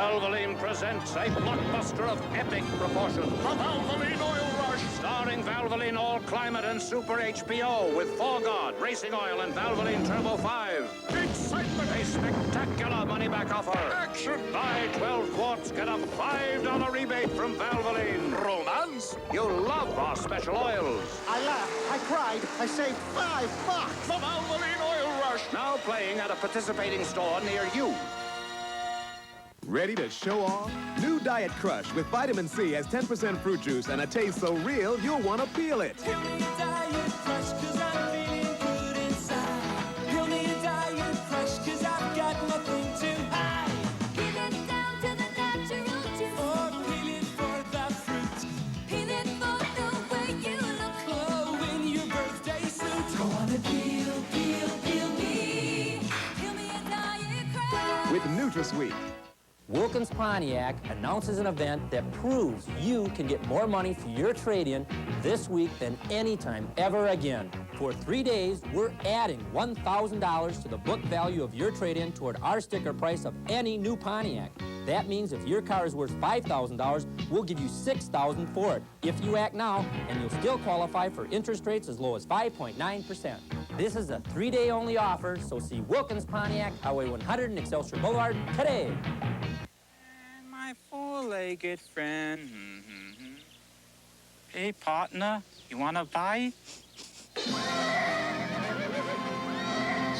Valvoline presents a blockbuster of epic proportions. The Valvoline Oil Rush! Starring Valvoline All Climate and Super HPO with Foregard, Racing Oil, and Valvoline Turbo 5. Excitement! A spectacular money-back offer. Action! Buy 12 quarts, get a $5 rebate from Valvoline. Romance! You'll love our special oils. I laughed, I cried, I saved $5. The Valvoline Oil Rush! Now playing at a participating store near you. Ready to show off? New Diet Crush with vitamin C has 10% fruit juice and a taste so real you'll want to feel it. Give me a Diet Crush 'cause I'm feeling good inside. Give me a Diet Crush 'cause I've got nothing to hide. Peel it down to the natural juice. Or peel it for the fruit. Peel it for the way you look. Oh, in your birthday suit. Go on and peel me. Peel me a Diet Crush. With NutraSweet. Wilkins Pontiac announces an event that proves you can get more money for your trade-in this week than any time ever again. For 3 days, we're adding $1,000 to the book value of your trade-in toward our sticker price of any new Pontiac. That means if your car is worth $5,000, we'll give you $6,000 for it if you act now, and you'll still qualify for interest rates as low as 5.9%. This is a 3-day only offer, so see Wilkins Pontiac, Highway 100 and Excelsior Boulevard today. My four-legged friend. Hey, partner, you want to buy? So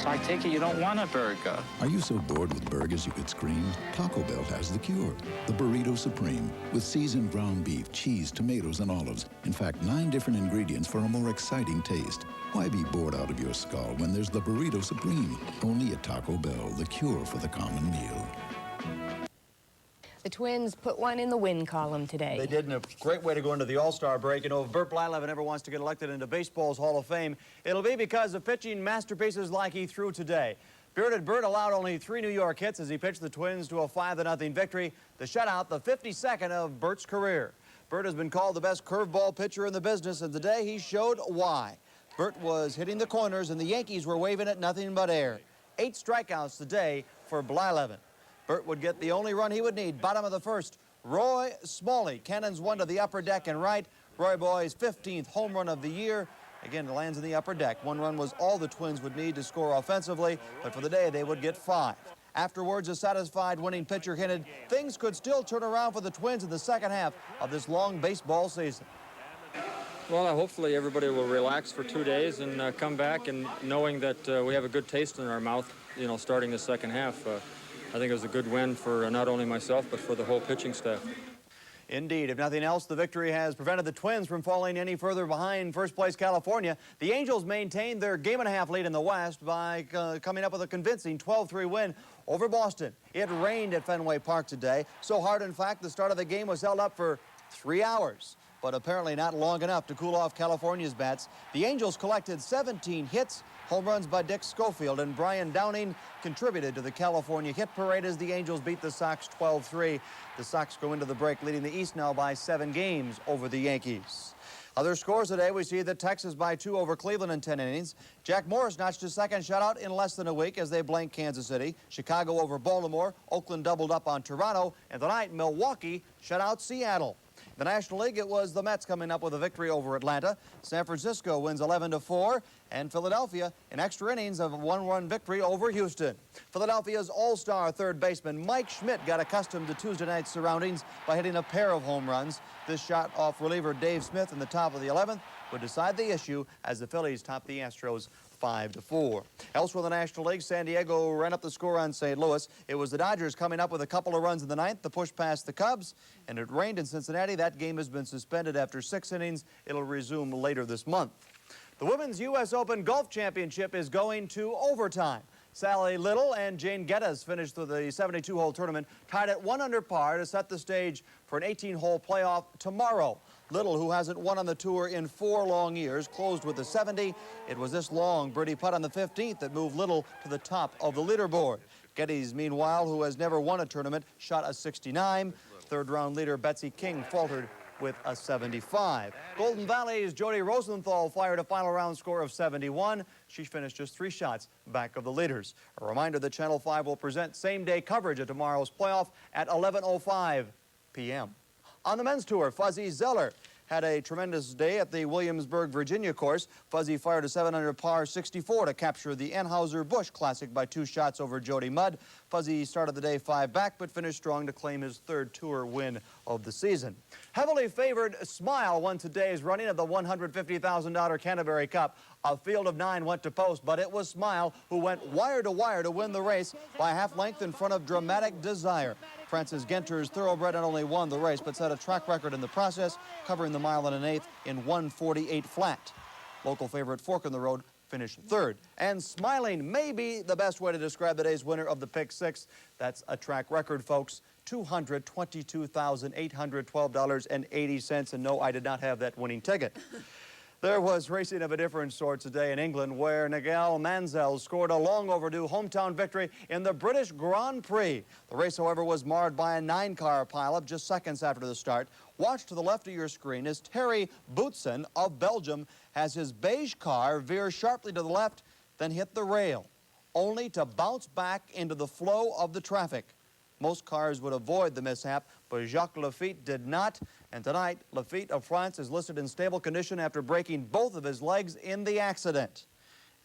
I take it you don't want a burger. Are you so bored with burgers you could scream? Taco Bell has the cure. The Burrito Supreme, with seasoned ground beef, cheese, tomatoes, and olives. In fact, 9 different ingredients for a more exciting taste. Why be bored out of your skull when there's the Burrito Supreme? Only at Taco Bell, the cure for the common meal. The Twins put one in the win column today. They did, in a great way to go into the All-Star break. You know, if Burt Blyleven ever wants to get elected into baseball's Hall of Fame, it'll be because of pitching masterpieces like he threw today. Bearded Burt allowed only 3 New York hits as he pitched the Twins to a 5-0 victory. The shutout, the 52nd of Burt's career. Burt has been called the best curveball pitcher in the business, and today he showed why. Burt was hitting the corners, and the Yankees were waving at nothing but air. 8 strikeouts today for Blyleven. Burt would get the only run he would need. Bottom of the first, Roy Smalley cannons one to the upper deck and right. Roy Boy's 15th home run of the year. Again, it lands in the upper deck. 1 run was all the Twins would need to score offensively, but for the day, they would get 5. Afterwards, a satisfied winning pitcher hinted things could still turn around for the Twins in the second half of this long baseball season. Well, hopefully everybody will relax for 2 days and come back and knowing that we have a good taste in our mouth, you know, starting the second half. I think it was a good win for not only myself, but for the whole pitching staff. Indeed. If nothing else, the victory has prevented the Twins from falling any further behind first-place California. The Angels maintained their game-and-a-half lead in the West by coming up with a convincing 12-3 win over Boston. It rained at Fenway Park today, so hard, in fact, the start of the game was held up for 3 hours, but apparently not long enough to cool off California's bats. The Angels collected 17 hits, home runs by Dick Schofield, and Brian Downing contributed to the California hit parade as the Angels beat the Sox 12-3. The Sox go into the break leading the East now by 7 games over the Yankees. Other scores today, we see that Texas by 2 over Cleveland in 10 innings. Jack Morris notched his second shutout in less than a week as they blanked Kansas City. Chicago over Baltimore. Oakland doubled up on Toronto. And tonight, Milwaukee shut out Seattle. The National League, it was the Mets coming up with a victory over Atlanta. San Francisco wins 11-4, and Philadelphia in extra innings of a 1-1 victory over Houston. Philadelphia's all-star third baseman Mike Schmidt got accustomed to Tuesday night's surroundings by hitting a pair of home runs. This shot off reliever Dave Smith in the top of the 11th would decide the issue as the Phillies topped the Astros 5-4. Elsewhere in the National League, San Diego ran up the score on St. Louis. It was the Dodgers coming up with a couple of runs in the 9th, the push past the Cubs, and it rained in Cincinnati. That game has been suspended after 6 innings. It'll resume later this month. The Women's U.S. Open Golf Championship is going to overtime. Sally Little and Jane Geddes finished the 72-hole tournament tied at 1 under par to set the stage for an 18-hole playoff tomorrow. Little, who hasn't won on the tour in 4 long years, closed with a 70. It was this long birdie putt on the 15th that moved Little to the top of the leaderboard. Geddes, meanwhile, who has never won a tournament, shot a 69. Third-round leader Betsy King faltered with a 75. Golden Valley's Jody Rosenthal fired a final round score of 71. She finished just 3 shots back of the leaders. A reminder that Channel 5 will present same-day coverage of tomorrow's playoff at 11:05 p.m. On the men's tour, Fuzzy Zeller had a tremendous day at the Williamsburg, Virginia course. Fuzzy fired a 7-under par 64 to capture the Anheuser-Busch Classic by 2 shots over Jody Mudd. Fuzzy started the day 5 back, but finished strong to claim his 3rd tour win of the season. Heavily favored Smile won today's running of the $150,000 Canterbury Cup. A field of 9 went to post, but it was Smile who went wire to wire to win the race by half length in front of Dramatic Desire. Francis Genter's thoroughbred not only won the race, but set a track record in the process, covering the mile and an eighth in 1:48 flat. Local favorite Fork in the Road finished 3rd. And smiling may be the best way to describe the day's winner of the Pick Six. That's a track record, folks. $222,812.80. And no, I did not have that winning ticket. There was racing of a different sort today in England, where Nigel Mansell scored a long overdue hometown victory in the British Grand Prix. The race, however, was marred by a 9-car pileup just seconds after the start. Watch to the left of your screen as Terry Boutsen of Belgium has his beige car veer sharply to the left, then hit the rail, only to bounce back into the flow of the traffic. Most cars would avoid the mishap, but Jacques Lafitte did not. And tonight, Lafitte of France is listed in stable condition after breaking both of his legs in the accident.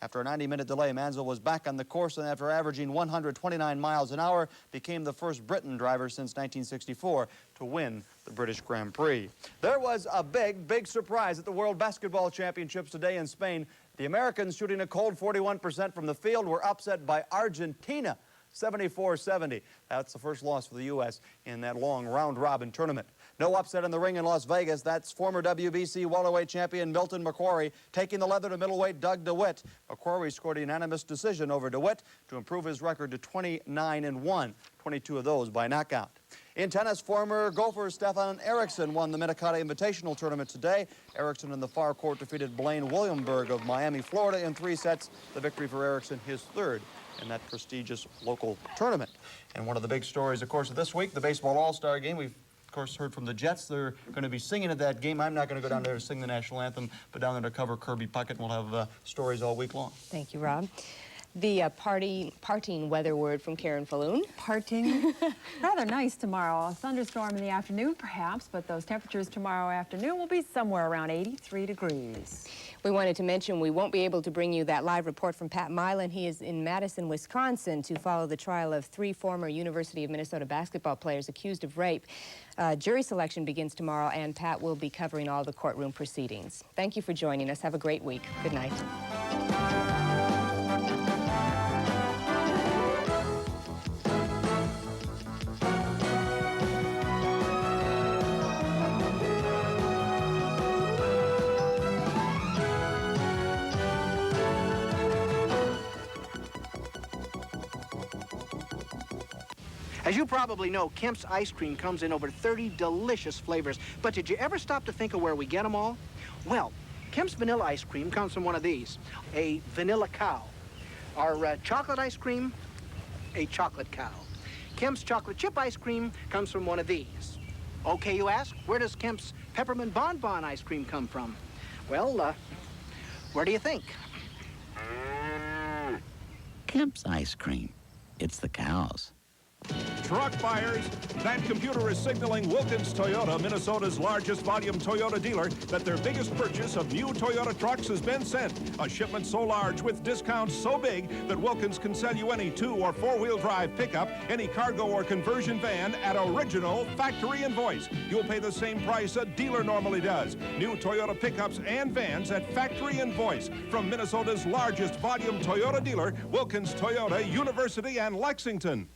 After a 90-minute delay, Mansell was back on the course, and after averaging 129 miles an hour, became the first Briton driver since 1964 to win the British Grand Prix. There was a big surprise at the World Basketball Championships today in Spain. The Americans, shooting a cold 41% from the field, were upset by Argentina, 74-70. That's the first loss for the U.S. in that long round-robin tournament. No upset in the ring in Las Vegas. That's former WBC welterweight champion Milton McQuarrie taking the leather to middleweight Doug DeWitt. McQuarrie scored a unanimous decision over DeWitt to improve his record to 29-1, 22 of those by knockout. In tennis, former golfer Stefan Eriksson won the Minnetonka Invitational Tournament today. Eriksson in the far court defeated Blaine Williamberg of Miami, Florida in 3 sets. The victory for Eriksson, his 3rd in that prestigious local tournament. And one of the big stories, of course, of this week, the Baseball All-Star Game. We've, of course, heard from the Jets. They're going to be singing at that game. I'm not going to go down there to sing the national anthem, but down there to cover Kirby Puckett, and we'll have stories all week long. Thank you, Rob. The parting weather word from Karen Falloon. Parting. Rather nice tomorrow. A thunderstorm in the afternoon, perhaps, but those temperatures tomorrow afternoon will be somewhere around 83 degrees. We wanted to mention we won't be able to bring you that live report from Pat Milan. He is in Madison, Wisconsin to follow the trial of 3 former University of Minnesota basketball players accused of rape. Jury selection begins tomorrow, and Pat will be covering all the courtroom proceedings. Thank you for joining us. Have a great week. Good night. As you probably know, Kemp's ice cream comes in over 30 delicious flavors. But did you ever stop to think of where we get them all? Well, Kemp's vanilla ice cream comes from one of these, a vanilla cow. Our chocolate ice cream, a chocolate cow. Kemp's chocolate chip ice cream comes from one of these. Okay, you ask, where does Kemp's peppermint bonbon ice cream come from? Well, where do you think? Kemp's ice cream. It's the cows. Truck buyers, that computer is signaling Wilkins Toyota, Minnesota's largest volume Toyota dealer, that their biggest purchase of new Toyota trucks has been sent. A shipment so large with discounts so big that Wilkins can sell you any 2- or 4-wheel drive pickup, any cargo or conversion van at original factory invoice. You'll pay the same price a dealer normally does. New Toyota pickups and vans at factory invoice from Minnesota's largest volume Toyota dealer, Wilkins Toyota, University and Lexington.